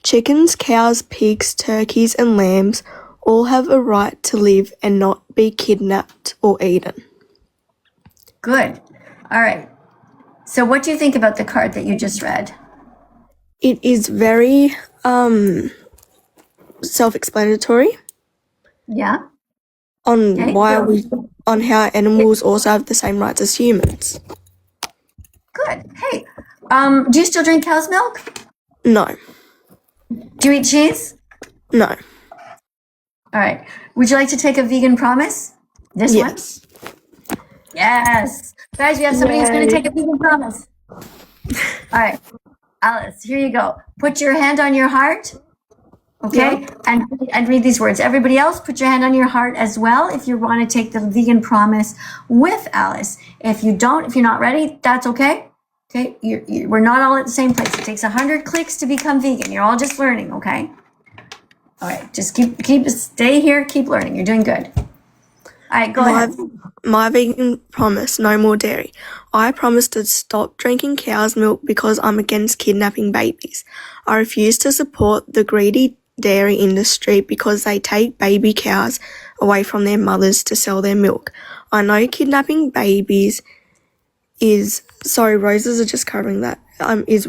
Chickens, cows, pigs, turkeys, and lambs all have a right to live and not be kidnapped or eaten. Good. All right. So what do you think about the card that you just read? It is very self-explanatory Yeah. on Okay. on how animals also have the same rights as humans. Good. Hey, do you still drink cow's milk? No. Do you eat cheese? No. All right. Would you like to take a vegan promise? This Yes. one? Yes. Guys, we have somebody who's going to take a vegan promise. All right. Alice, here you go. Put your hand on your heart. Okay. Yeah. And read these words. Everybody else, put your hand on your heart as well if you want to take the vegan promise with Alice. If you don't, if you're not ready, that's okay. Okay. We're not all at the same place. It takes 100 clicks to become vegan. You're all just learning. Okay. All right. Just stay here. Keep learning. You're doing good. All right. Go ahead. My vegan promise, no more dairy. I promise to stop drinking cow's milk because I'm against kidnapping babies. I refuse to support the greedy dairy industry because they take baby cows away from their mothers to sell their milk. I know kidnapping babies roses are just covering that, is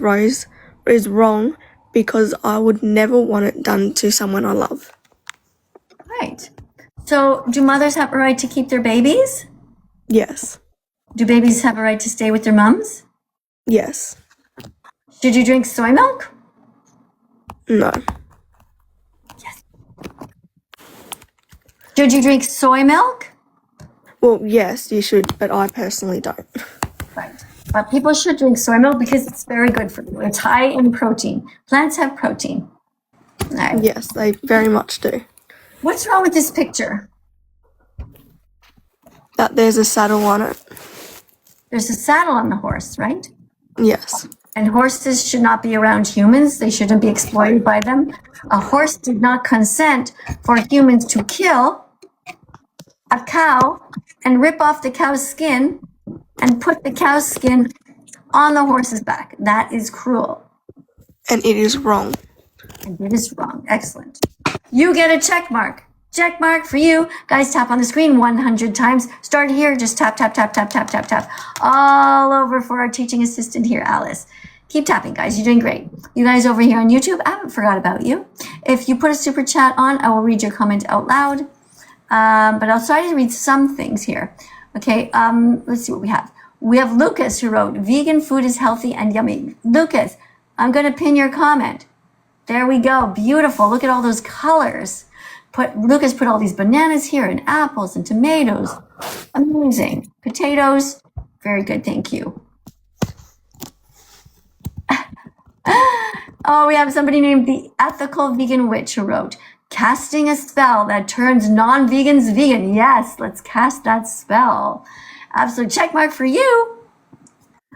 wrong because I would never want it done to someone I love. Right. So do mothers have a right to keep their babies? Yes. Do babies have a right to stay with their mums? Yes. Should you drink soy milk? No. Yes. Should you drink soy milk? Well, yes, you should, but I personally don't. Right. But people should drink soy milk because it's very good for you. It's high in protein. Plants have protein. All right. Yes, they very much do. What's wrong with this picture? That there's a saddle on it. There's a saddle on the horse, right? Yes. And horses should not be around humans. They shouldn't be exploited by them. A horse did not consent for humans to kill a cow and rip off the cow's skin and put the cow's skin on the horse's back. That is cruel. And it is wrong. And it is wrong. Excellent. You get a check mark. Check mark for you. Guys, tap on the screen 100 times. Start here. Just tap, tap, tap, tap, tap, tap, tap. All over for our teaching assistant here, Alice. Keep tapping, guys. You're doing great. You guys over here on YouTube, I haven't forgot about you. If you put a super chat on, I will read your comment out loud. But I'll try to read some things here. Okay, let's see what we have. We have Lucas who wrote, vegan food is healthy and yummy. Lucas, I'm going to pin your comment. There we go. Beautiful. Look at all those colors. Lucas put all these bananas here and apples and tomatoes. Amazing. Potatoes. Very good. Thank you. Oh, we have somebody named the Ethical Vegan Witch who wrote, casting a spell that turns non-vegans vegan. Yes, let's cast that spell. Absolute check mark for you.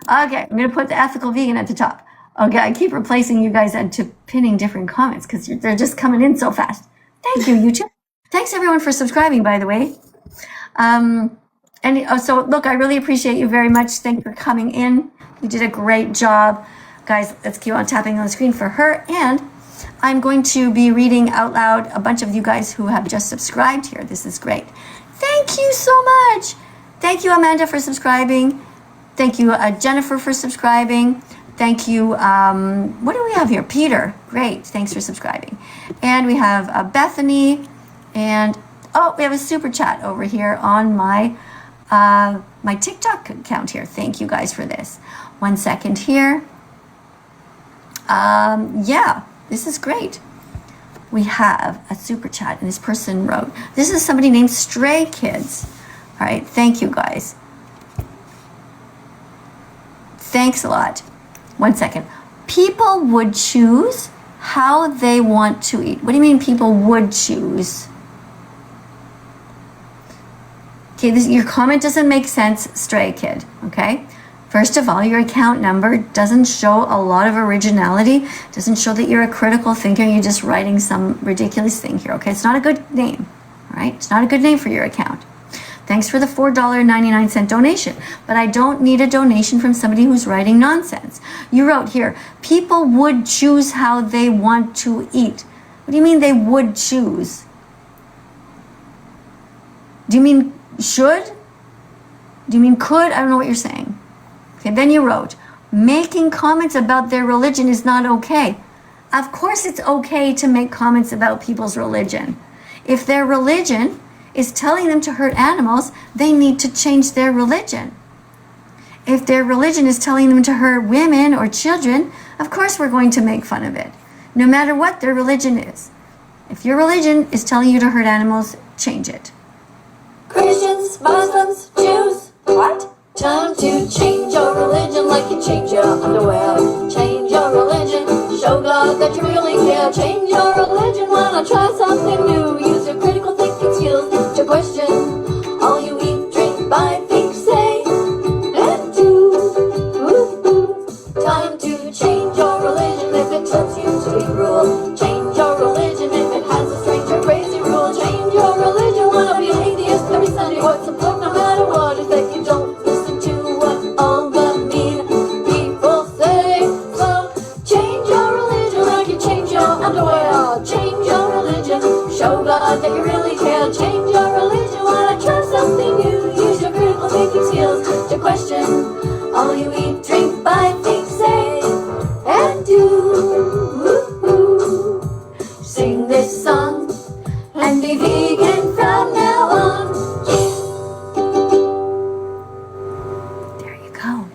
Okay, I'm going to put the Ethical Vegan at the top. Okay, I keep replacing you guys into pinning different comments because they're just coming in so fast. Thank you, YouTube. Thanks, everyone, for subscribing, by the way. So, look, I really appreciate you very much. Thanks for coming in. You did a great job. Guys, let's keep on tapping on the screen for her. And I'm going to be reading out loud a bunch of you guys who have just subscribed here. This is great. Thank you so much. Thank you, Amanda, for subscribing. Thank you, Jennifer, for subscribing. Thank you. What do we have here? Peter. Great. Thanks for subscribing. And we have Bethany. And, we have a super chat over here on my my TikTok account here. Thank you guys for this. 1 second here. This is great. We have a super chat, and this person wrote, this is somebody named Stray Kids. All right. Thank you, guys. Thanks a lot. 1 second. People would choose how they want to eat. What do you mean people would choose? Okay, your comment doesn't make sense, Stray Kid, okay? First of all, your account number doesn't show a lot of originality, doesn't show that you're a critical thinker, you're just writing some ridiculous thing here, okay? It's not a good name, all right? It's not a good name for your account. Thanks for the $4.99 donation, but I don't need a donation from somebody who's writing nonsense. You wrote here, people would choose how they want to eat. What do you mean they would choose? Do you mean should? Do you mean could? I don't know what you're saying. Okay, then you wrote, making comments about their religion is not okay. Of course it's okay to make comments about people's religion. If their religion is telling them to hurt animals, they need to change their religion. If their religion is telling them to hurt women or children, of course we're going to make fun of it, no matter what their religion is. If your religion is telling you to hurt animals, change it. Christians, Muslims, Jews, what? Time to change your religion like you change your underwear. Change your religion, show God that you really care. Change your religion, why not try something new? Use your critical thinking skills to question all you eat, drink, buy, think, say, and do. Time to change your religion if it tells you to be cruel. Change your religion if it has a strange or crazy rule. Change your religion, wanna be an atheist every Sunday. What's the point no matter what is that you don't listen to what all the mean people say. So change your religion like you change your underwear. Change your religion, show God that you really care. Change your religion, wanna try something new. Use your critical thinking skills to question all you eat, drink, buy, think, say, and do. Sing this song and be vegan from now on. There you go.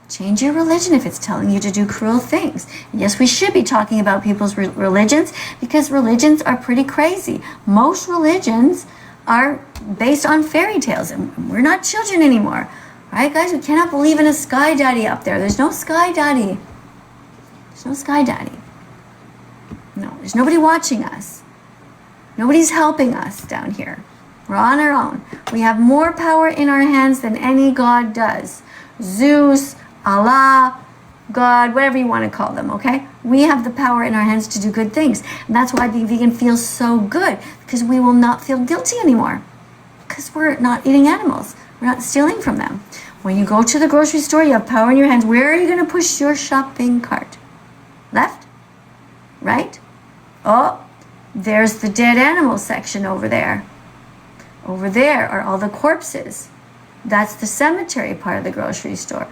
Change your religion if it's telling you to do cruel things. And yes, we should be talking about people's religions because religions are pretty crazy. Most religions are based on fairy tales, and we're not children anymore. Right, guys? We cannot believe in a sky daddy up there. There's no sky daddy. There's no sky daddy. No, there's nobody watching us. Nobody's helping us down here. We're on our own. We have more power in our hands than any god does. Zeus, Allah, God, whatever you want to call them, okay? We have the power in our hands to do good things. And that's why being vegan feels so good, because we will not feel guilty anymore. Because we're not eating animals. We're not stealing from them. When you go to the grocery store, you have power in your hands. Where are you going to push your shopping cart? Left? Right? Oh, there's the dead animal section over there. Over there are all the corpses. That's the cemetery part of the grocery store.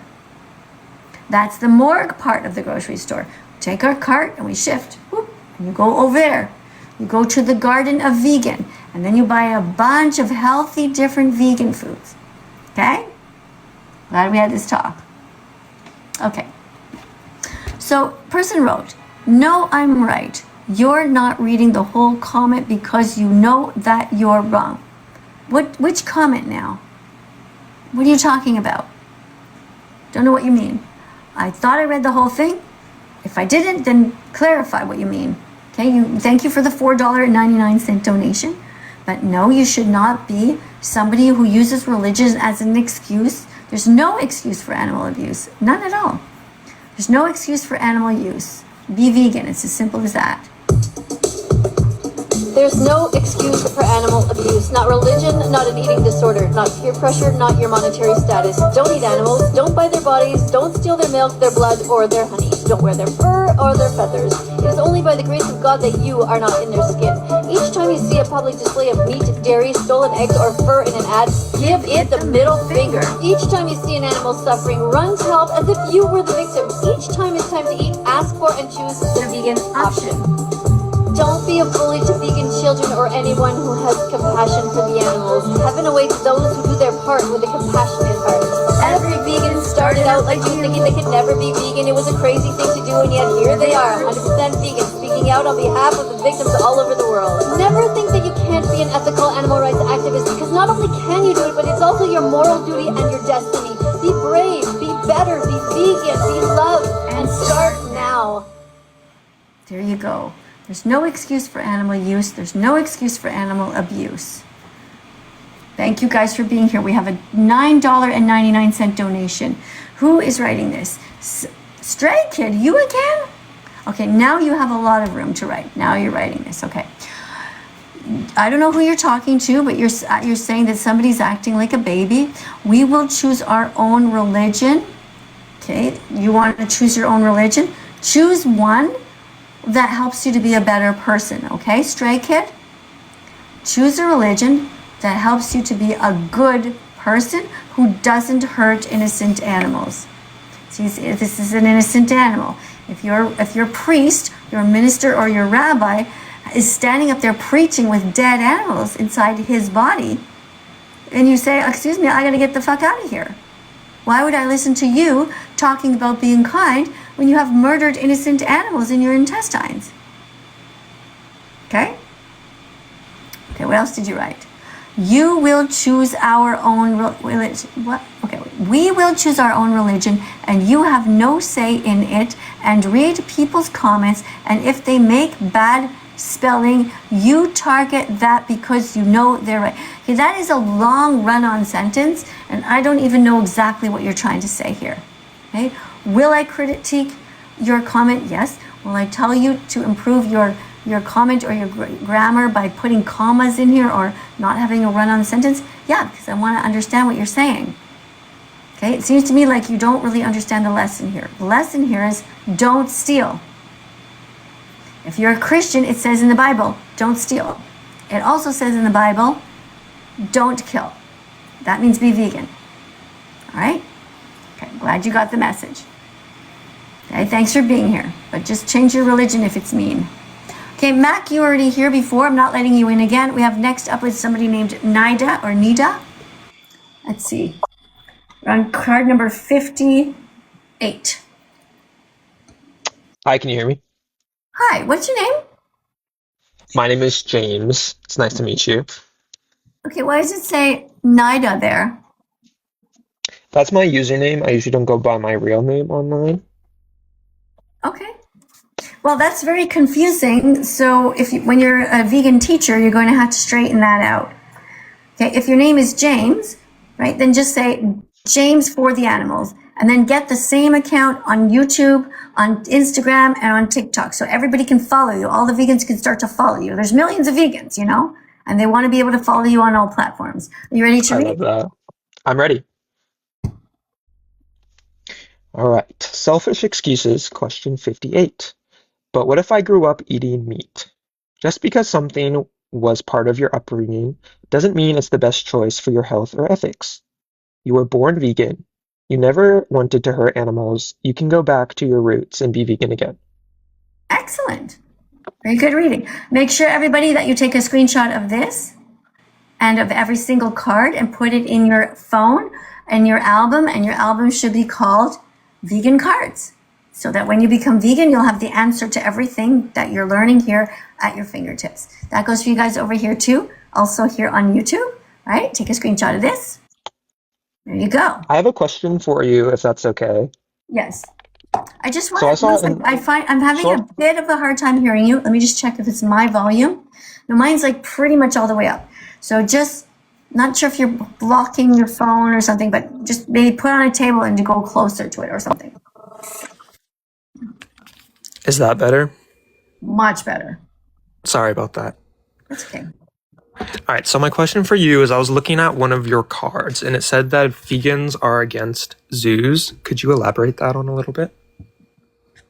That's the morgue part of the grocery store. We take our cart and we shift. Whoop, and you go over there. You go to the garden of vegan. And then you buy a bunch of healthy, different vegan foods. Okay? Glad we had this talk. Okay. So, person wrote, no, I'm right. You're not reading the whole comment because you know that you're wrong. Which comment now? What are you talking about? Don't know what you mean. I thought I read the whole thing. If I didn't, then clarify what you mean. Okay, thank you for the $4.99 donation. But no, you should not be somebody who uses religion as an excuse. There's no excuse for animal abuse. None at all. There's no excuse for animal use. Be vegan. It's as simple as that. There's no excuse for animal abuse. Not religion, not an eating disorder, not peer pressure, not your monetary status. Don't eat animals, don't buy their bodies, don't steal their milk, their blood, or their honey. Don't wear their fur or their feathers. It is only by the grace of God that you are not in their skin. Each time you see a public display of meat, dairy, stolen eggs, or fur in an ad, give it the middle finger. Each time you see an animal suffering, run to help as if you were the victim. Each time it's time to eat, ask for and choose the vegan option. Don't be a bully to vegan children or anyone who has compassion for the animals. Heaven awaits those who do their part with a compassionate heart. Every vegan started out like you, thinking they could never be vegan. It was a crazy thing to do, and yet here they are, 100% vegan, speaking out on behalf of the victims all over the world. Never think that you can't be an ethical animal rights activist, because not only can you do it, but it's also your moral duty and your destiny. Be brave, be better, be vegan, be loved, and start now. There you go. There's no excuse for animal use. There's no excuse for animal abuse. Thank you guys for being here. We have a $9.99 donation. Who is writing this? Stray Kid, you again? Okay, now you have a lot of room to write. Now you're writing this, okay. I don't know who you're talking to, but you're saying that somebody's acting like a baby. We will choose our own religion. Okay, you want to choose your own religion? Choose one that helps you to be a better person. Okay, stray kid? Choose a religion that helps you to be a good person who doesn't hurt innocent animals. See, this is an innocent animal. If your priest, your minister, or your rabbi is standing up there preaching with dead animals inside his body, and you say, excuse me, I gotta get the fuck out of here. Why would I listen to you talking about being kind when you have murdered innocent animals in your intestines? Okay? Okay, what else did you write? You will choose our own religion. What? Okay, we will choose our own religion, and you have no say in it. And read people's comments, and if they make bad spelling, you target that because you know they're right. Okay, that is a long run-on sentence, and I don't even know exactly what you're trying to say here. Okay, will I critique your comment? Yes. Will I tell you to improve your comment or your grammar by putting commas in here or not having a run-on sentence? Yeah, because I want to understand what you're saying. Okay, it seems to me like you don't really understand the lesson here. The lesson here is don't steal. If you're a Christian, it says in the Bible, don't steal. It also says in the Bible, don't kill. That means be vegan. All right? Okay, glad you got the message. Okay, thanks for being here. But just change your religion if it's mean. Okay, Mac, you were already here before. I'm not letting you in again. We have next up with somebody named Nida or Nida. Let's see. We're on card number 58. Hi, can you hear me? Hi, what's your name? My name is James. It's nice to meet you. Okay, why does it say Nida there? That's my username. I usually don't go by my real name online. Okay. Well, that's very confusing. So when you're a vegan teacher, you're going to have to straighten that out. Okay, if your name is James, right, then just say James for the animals, and then get the same account on YouTube, on Instagram, and on TikTok, so everybody can follow you. All the vegans can start to follow you. There's millions of vegans, and they want to be able to follow you on all platforms. Are you ready to I read? love that. I'm ready. All right. Selfish excuses, question 58. But what if I grew up eating meat? Just because something was part of your upbringing doesn't mean it's the best choice for your health or ethics. You were born vegan. You never wanted to hurt animals. You can go back to your roots and be vegan again. Excellent. Very good reading. Make sure, everybody, that you take a screenshot of this and of every single card and put it in your phone and your album should be called Vegan Cards, so that when you become vegan, you'll have the answer to everything that you're learning here at your fingertips. That goes for you guys over here too, also here on YouTube. All right, take a screenshot of this. There you go. I have a question for you, if that's okay. Yes. I just want So I to saw listen. I'm having Sure. a bit of a hard time hearing you. Let me just check if it's my volume. No, mine's like pretty much all the way up. So just not sure if you're blocking your phone or something, but just maybe put it on a table and to go closer to it or something. Is that better? Much better. Sorry about that. That's okay. All right, so my question for you is I was looking at one of your cards and it said that vegans are against zoos. Could you elaborate that on a little bit?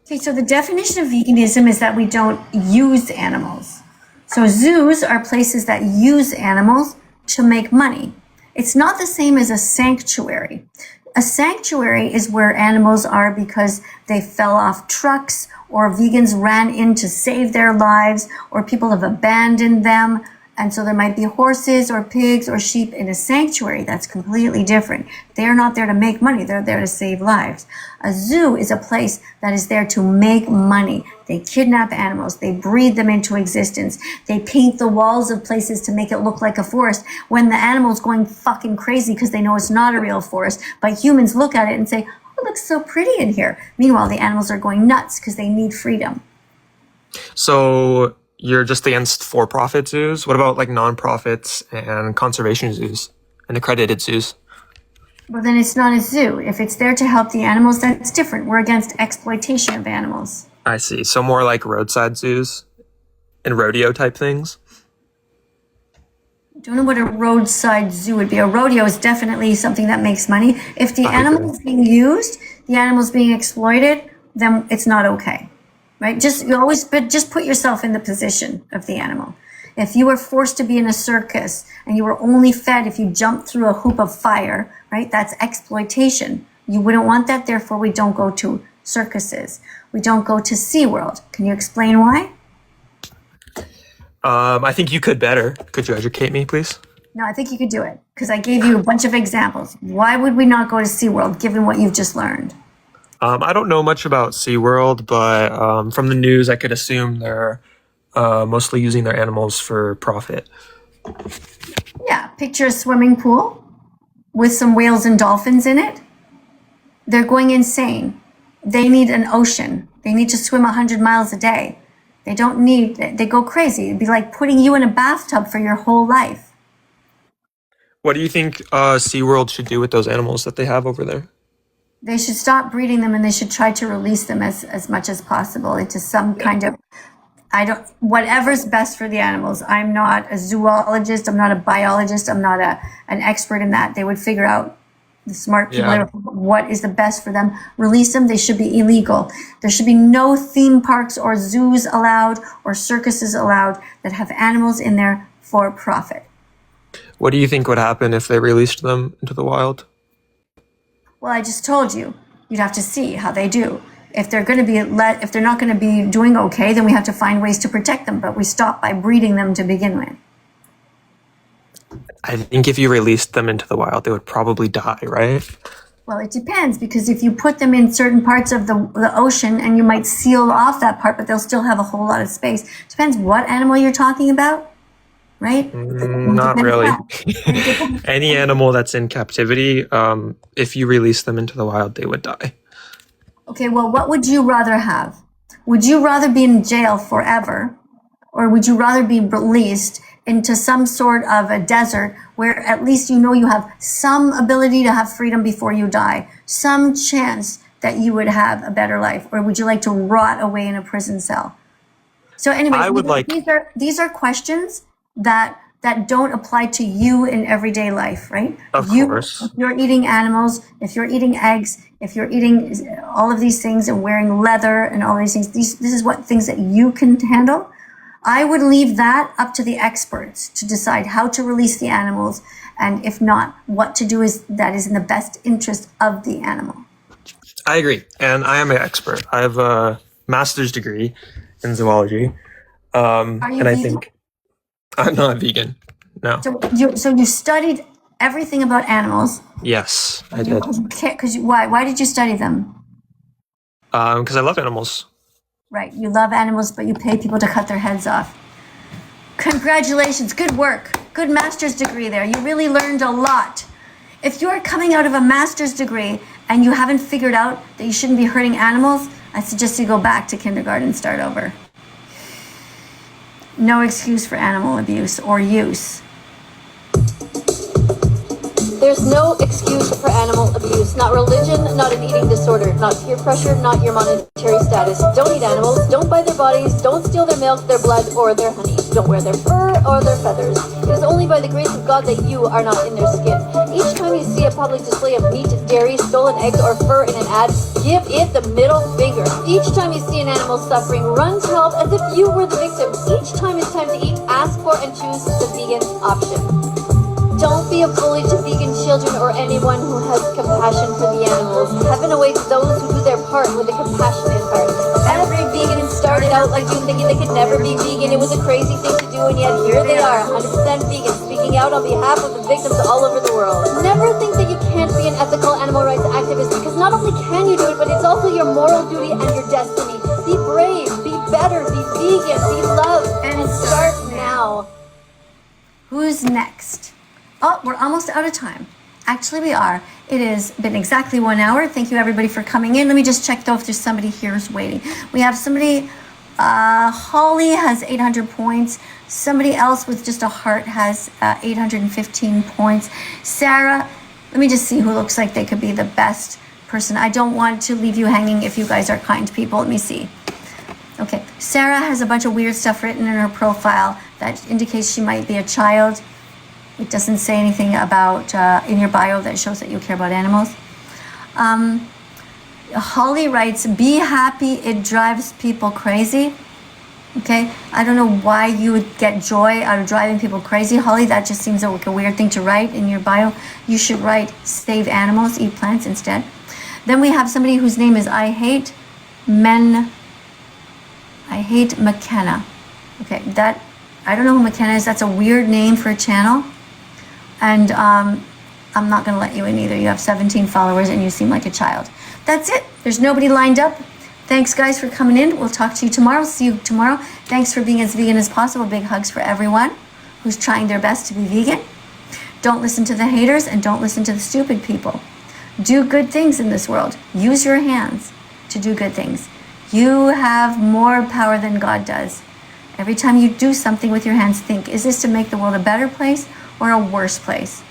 Okay, so the definition of veganism is that we don't use animals. So zoos are places that use animals to make money. It's not the same as a sanctuary. A sanctuary is where animals are because they fell off trucks, or vegans ran in to save their lives, or people have abandoned them. And so there might be horses or pigs or sheep in a sanctuary. That's completely different. They're not there to make money. They're there to save lives. A zoo is a place that is there to make money. They kidnap animals. They breed them into existence. They paint the walls of places to make it look like a forest when the animal's going fucking crazy because they know it's not a real forest. But humans look at it and say, oh, it looks so pretty in here. Meanwhile, the animals are going nuts because they need freedom. So you're just against for-profit zoos? What about like non-profits and conservation zoos and accredited zoos? Well, then it's not a zoo. If it's there to help the animals, then it's different. We're against exploitation of animals. I see. So more like roadside zoos and rodeo type things? Don't know what a roadside zoo would be. A rodeo is definitely something that makes money. If the animal is being used, the animal is being exploited, then it's not okay, right? But just put yourself in the position of the animal. If you were forced to be in a circus and you were only fed if you jumped through a hoop of fire, right? That's exploitation. You wouldn't want that. Therefore, we don't go to circuses. We don't go to SeaWorld. Can you explain why? I think you could better. Could you educate me, please? No, I think you could do it because I gave you a bunch of examples. Why would we not go to SeaWorld given what you've just learned? I don't know much about SeaWorld, but from the news, I could assume they're mostly using their animals for profit. Yeah, picture a swimming pool with some whales and dolphins in it. They're going insane. They need an ocean. They need to swim 100 miles a day. They go crazy. It'd be like putting you in a bathtub for your whole life. What do you think SeaWorld should do with those animals that they have over there? They should stop breeding them and they should try to release them as much as possible into some kind of, whatever's best for the animals. I'm not a zoologist. I'm not a biologist. I'm not an expert in that. They would figure out, the smart people, what is the best for them. Release them. They should be illegal. There should be no theme parks or zoos allowed or circuses allowed that have animals in there for profit. What do you think would happen if they released them into the wild? Well, I just told you. You'd have to see how they do. If they're going to be if they're not going to be doing okay, then we have to find ways to protect them. But we stop by breeding them to begin with. I think if you released them into the wild, they would probably die, right? Well, it depends, because if you put them in certain parts of the ocean and you might seal off that part, but they'll still have a whole lot of space. Depends what animal you're talking about, right? Not really. Any animal that's in captivity, if you release them into the wild, they would die. Okay, well, what would you rather have? Would you rather be in jail forever, or would you rather be released into some sort of a desert where at least you know you have some ability to have freedom before you die, some chance that you would have a better life? Or would you like to rot away in a prison cell? So anyway, these are questions that don't apply to you in everyday life, right? Of course. If you're eating animals, if you're eating eggs, if you're eating all of these things and wearing leather and all these things, this is what things that you can handle. I would leave that up to the experts to decide how to release the animals, and if not, what to do that is in the best interest of the animal. I agree, and I am an expert. I have a master's degree in zoology, and I think I'm not vegan. No. So you studied everything about animals. Yes, I did. Why? Why did you study them? Because I love animals. Right. You love animals, but you pay people to cut their heads off. Congratulations. Good work. Good master's degree there. You really learned a lot. If you're coming out of a master's degree and you haven't figured out that you shouldn't be hurting animals, I suggest you go back to kindergarten and start over. No excuse for animal abuse or use. There's no excuse for animal abuse. Not religion, not an eating disorder, not peer pressure, not your monetary status. Don't eat animals, don't buy their bodies, don't steal their milk, their blood, or their honey. Don't wear their fur or their feathers. It is only by the grace of God that you are not in their skin. Each time you see a public display of meat, dairy, stolen eggs, or fur in an ad, give it the middle finger. Each time you see an animal suffering, run to help as if you were the victim. Each time it's time to eat, ask for and choose the vegan option. Don't be a bully to vegan children or anyone who has compassion for the animals. Heaven awaits those who do their part with a compassionate heart. Every vegan started out like you, thinking they could never be vegan. It was a crazy thing to do, and yet here they are, 100% vegan, speaking out on behalf of the victims all over the world. Never think that you can't be an ethical animal rights activist, because not only can you do it, but it's also your moral duty and your destiny. Be brave, be better, be vegan, be loved, and start now. Who's next? Oh, we're almost out of time. Actually, we are. It has been exactly 1 hour. Thank you, everybody, for coming in. Let me just check, though, if there's somebody here who's waiting. We have somebody, Holly has 800 points. Somebody else with just a heart has 815 points. Sarah, let me just see who looks like they could be the best person. I don't want to leave you hanging if you guys are kind people. Let me see. Okay, Sarah has a bunch of weird stuff written in her profile that indicates she might be a child. It doesn't say anything about in your bio that shows that you care about animals. Holly writes, be happy, it drives people crazy. Okay, I don't know why you would get joy out of driving people crazy, Holly. That just seems like a weird thing to write in your bio. You should write, save animals, eat plants instead. Then we have somebody whose name is I hate McKenna. Okay, that, I don't know who McKenna is. That's a weird name for a channel. And I'm not going to let you in either. You have 17 followers and you seem like a child. That's it. There's nobody lined up. Thanks, guys, for coming in. We'll talk to you tomorrow. See you tomorrow. Thanks for being as vegan as possible. Big hugs for everyone who's trying their best to be vegan. Don't listen to the haters and don't listen to the stupid people. Do good things in this world. Use your hands to do good things. You have more power than God does. Every time you do something with your hands, think, is this to make the world a better place or a worse place?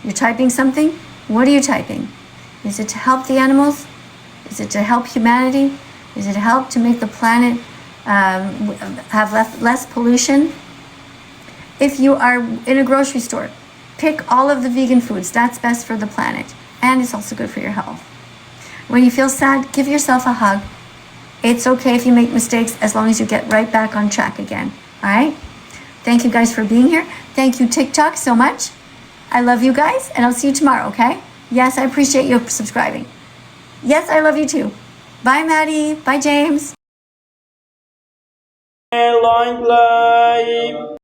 You're typing something? What are you typing? Is it to help the animals? Is it to help humanity? Is it to help to make the planet have less pollution? If you are in a grocery store, pick all of the vegan foods. That's best for the planet. And it's also good for your health. When you feel sad, give yourself a hug. It's okay if you make mistakes as long as you get right back on track again. All right? Thank you guys for being here. Thank you, TikTok, so much. I love you guys, and I'll see you tomorrow, okay? Yes, I appreciate you subscribing. Yes, I love you too. Bye, Maddie. Bye, James. Long life